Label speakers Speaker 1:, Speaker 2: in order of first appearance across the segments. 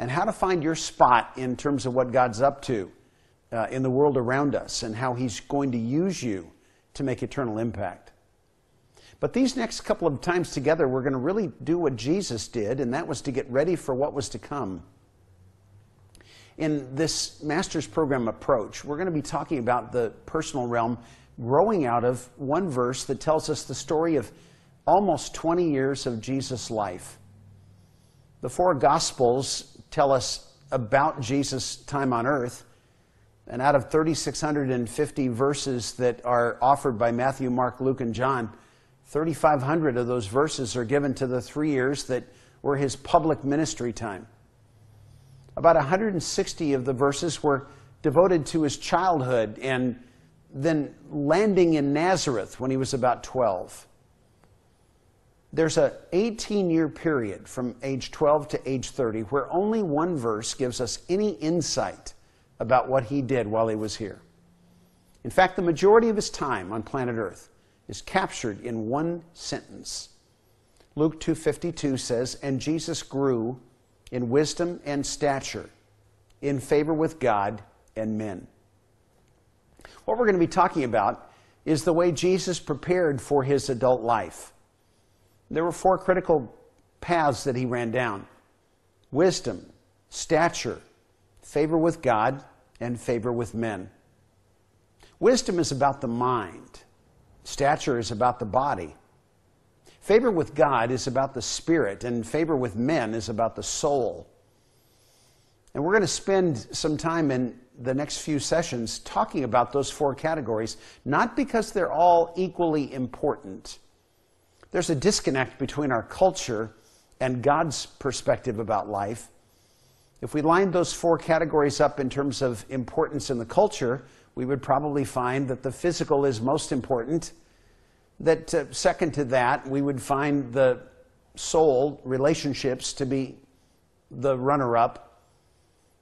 Speaker 1: and how to find your spot in terms of what God's up to in the world around us and how He's going to use you to make eternal impact. But these next couple of times together, we're going to really do what Jesus did, and that was to get ready for what was to come. In this Master's Program approach, we're going to be talking about the personal realm, growing out of one verse that tells us the story of almost 20 years of Jesus' life. The four Gospels tell us about Jesus' time on earth, and out of 3,650 verses that are offered by Matthew, Mark, Luke, and John, 3,500 of those verses are given to the 3 years that were His public ministry time. About 160 of the verses were devoted to His childhood and then landing in Nazareth when He was about 12. There's an 18-year period from age 12 to age 30 where only one verse gives us any insight about what He did while He was here. In fact, the majority of His time on planet Earth is captured in one sentence. Luke 2:52 says, "And Jesus grew in wisdom and stature, in favor with God and men." What we're going to be talking about is the way Jesus prepared for His adult life. There were four critical paths that He ran down: wisdom, stature, favor with God, and favor with men. Wisdom is about the mind. Stature is about the body. Favor with God is about the spirit, and favor with men is about the soul. And we're going to spend some time in the next few sessions talking about those four categories, not because they're all equally important. There's a disconnect between our culture and God's perspective about life. If we lined those four categories up in terms of importance in the culture, we would probably find that the physical is most important. That second to that, we would find the soul, relationships, to be the runner-up.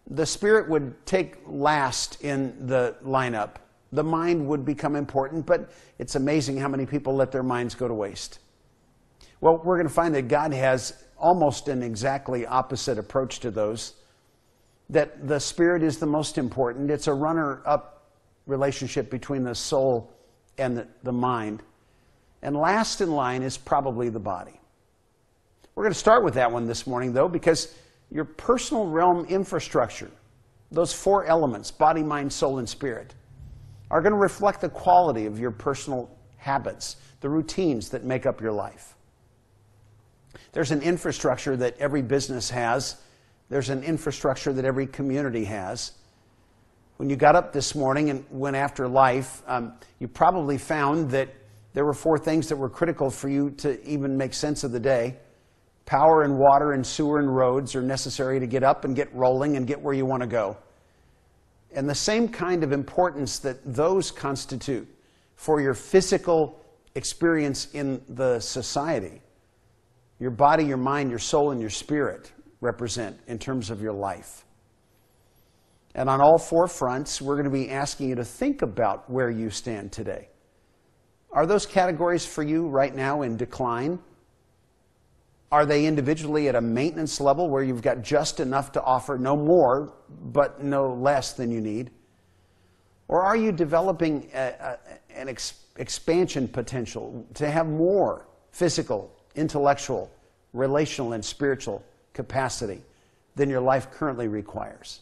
Speaker 1: The spirit would take last in the lineup. The mind would become important, but it's amazing how many people let their minds go to waste. Well, we're going to find that God has almost an exactly opposite approach to those. That the spirit is the most important. It's a runner-up relationship between the soul and the mind. And last in line is probably the body. We're going to start with that one this morning, though, because your personal realm infrastructure, those four elements, body, mind, soul, and spirit, are going to reflect the quality of your personal habits, the routines that make up your life. There's an infrastructure that every business has. There's an infrastructure that every community has. When you got up this morning and went after life, you probably found that there were four things that were critical for you to even make sense of the day. Power and water and sewer and roads are necessary to get up and get rolling and get where you want to go. And the same kind of importance that those constitute for your physical experience in the society, your body, your mind, your soul, and your spirit represent in terms of your life. And on all four fronts, we're going to be asking you to think about where you stand today. Are those categories for you right now in decline? Are they individually at a maintenance level where you've got just enough to offer, no more, but no less than you need? Or are you developing an expansion potential to have more physical, intellectual, relational, and spiritual capacity than your life currently requires?